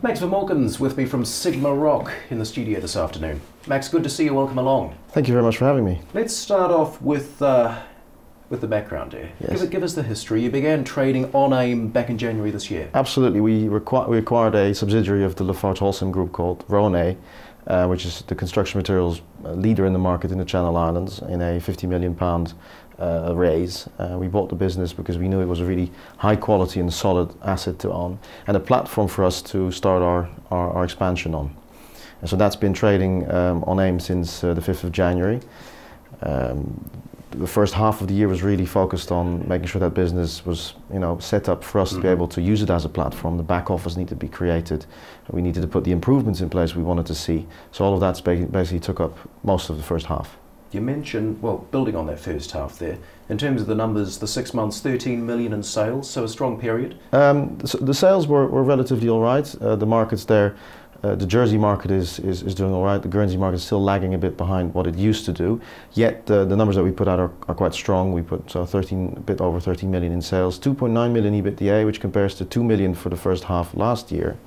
Max Vermorken's with me from SigmaRoc in the studio this afternoon. Max, good to see you. Welcome along. Thank you very much for having me. Let's start off with the background here. Yes. Give us the history. You began trading on AIM back in January this year. Absolutely. We acquired a subsidiary of the Lafarge-Holcim Group called Vermorken, which is the construction materials leader in the market in the Channel Islands, in a £50 million raise. We bought the business because we knew it was a really high quality and solid asset to own, and a platform for us to start our expansion on. And so that's been trading on AIM since the 5th of January. The first half of the year was really focused on making sure that business was, set up for us to be able to use it as a platform. The back office needed to be created. We needed to put the improvements in place we wanted to see. So all of that basically took up most of the first half. You mentioned, well, building on that first half there, in terms of the numbers, the 6 months, 13 million in sales, so a strong period? The sales were relatively all right. The markets there, the Jersey market is doing all right. The Guernsey market is still lagging a bit behind what it used to do. Yet the numbers that we put out are quite strong. We put a bit over 13 million in sales, 2.9 million EBITDA, which compares to 2 million for the first half last year,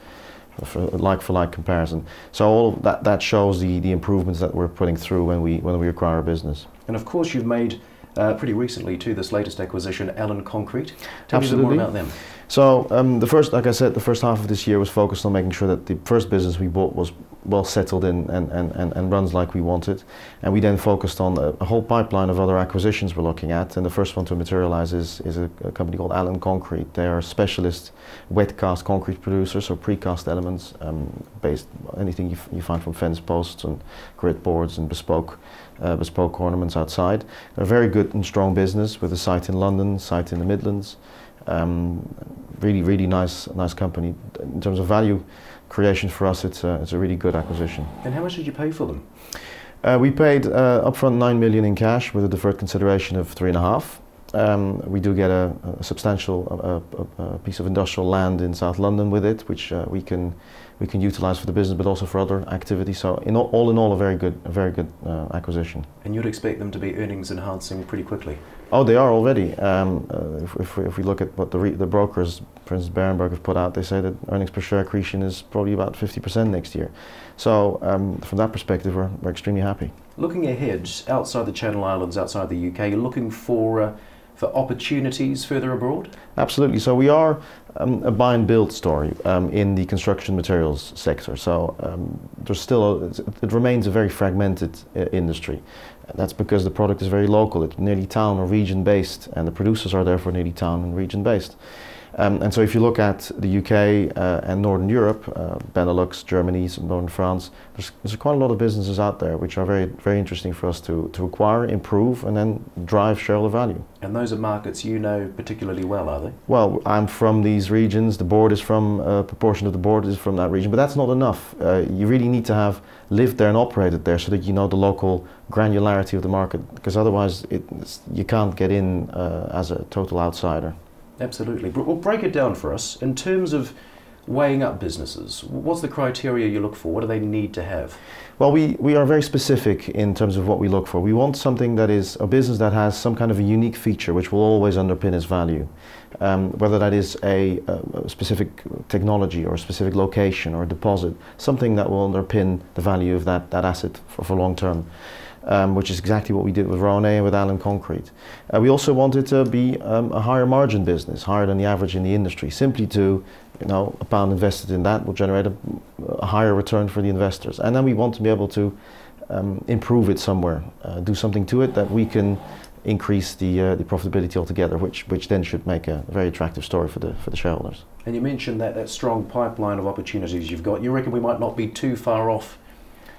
for like comparison. So all that shows the improvements that we're putting through when we acquire a business. And of course you've made pretty recently to this latest acquisition, Allen Concrete. Tell Absolutely. me a bit more about them. So like I said, the first half of this year was focused on making sure that the first business we bought was well settled in and runs like we wanted. And we then focused on a whole pipeline of other acquisitions we're looking at. And the first one to materialize is a company called Allen Concrete. They are specialist wet cast concrete producers, so precast elements, based anything you find from fence posts and grid boards and bespoke ornaments outside. They're a very good and strong business with a site in London, site in the Midlands. Really nice company. In terms of value creation for us, it's a really good acquisition. And how much did you pay for them? We paid upfront 9 million in cash with a deferred consideration of 3.5. We do get a substantial piece of industrial land in South London with it, which we can utilize for the business, but also for other activities. So all in all, a very good acquisition. And you'd expect them to be earnings enhancing pretty quickly? Oh, they are already. If we look at what the brokers, for instance, Berenberg, have put out, they say that earnings per share accretion is probably about 50% next year. So from that perspective, we're extremely happy. Looking ahead, outside the Channel Islands, outside the UK, you're looking for opportunities further abroad? Absolutely. So we are a buy and build story in the construction materials sector. So there's still it remains a very fragmented industry. That's because the product is very local. It's nearly town or region based, and the producers are therefore nearly town and region based. And so if you look at the UK and Northern Europe, Benelux, Germany, Northern France, there's quite a lot of businesses out there which are very interesting for us to acquire, improve, and then drive shareholder value. And those are markets you know particularly well, are they? Well, I'm from these regions. The board is from, a proportion of the board is from that region, but that's not enough. You really need to have lived there and operated there so that you know the local granularity of the market, because otherwise you can't get in as a total outsider. Absolutely. Well, break it down for us. In terms of weighing up businesses, what's the criteria you look for? What do they need to have? Well, we are very specific in terms of what we look for. We want something that is a business that has some kind of a unique feature which will always underpin its value. Whether that is a specific technology or a specific location or a deposit, something that will underpin the value of that asset for long term. Which is exactly what we did with Vermorken and with Allen Concrete. We also wanted to be a higher margin business, higher than the average in the industry, simply to, a pound invested in that will generate a higher return for the investors. And then we want to be able to improve it somewhere, do something to it that we can increase the profitability altogether, which then should make a very attractive story for the shareholders. And you mentioned that strong pipeline of opportunities you've got. You reckon we might not be too far off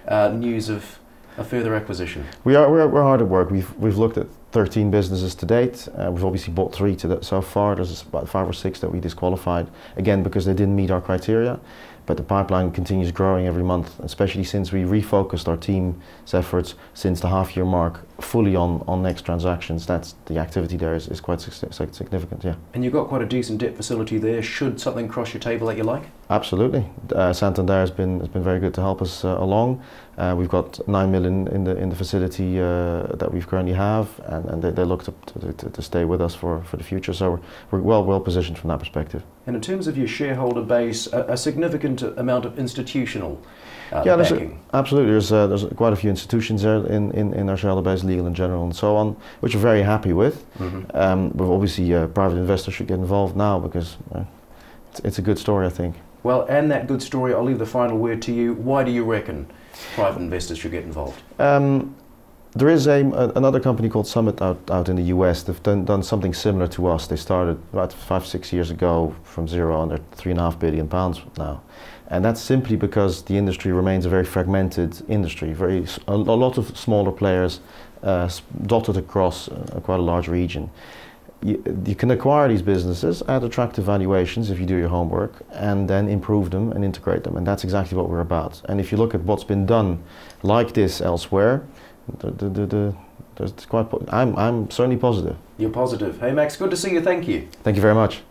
news of a further acquisition? We're hard at work. We've looked at 13 businesses to date. We've obviously bought 3 so far. There's about 5 or 6 that we disqualified, again because they didn't meet our criteria. But the pipeline continues growing every month, especially since we refocused our team's efforts since the half-year mark fully on next transactions. That's the activity there is quite significant, yeah. And you've got quite a decent debt facility there. Should something cross your table that you like? Absolutely. Santander has been very good to help us along. We've got 9 million in the facility that we currently have, and they look to stay with us for the future. So we're well positioned from that perspective. And in terms of your shareholder base, a significant significant amount of institutional Yeah, backing. absolutely. There's quite a few institutions there in our shareholder base, legal and general and so on, which we're very happy with. But obviously private investors should get involved now because it's a good story, I think. Well, and that good story, I'll leave the final word to you. Why do you reckon private investors should get involved? There is another company called Summit out in the US. They've done something similar to us. They started about 5-6 years ago from zero, and they're £3.5 billion now. And that's simply because the industry remains a very fragmented industry. A lot of smaller players dotted across quite a large region. You can acquire these businesses at attractive valuations if you do your homework, and then improve them and integrate them. And that's exactly what we're about. And if you look at what's been done like this elsewhere, I'm certainly positive. You're positive. Hey Max, good to see you. Thank you. Thank you very much.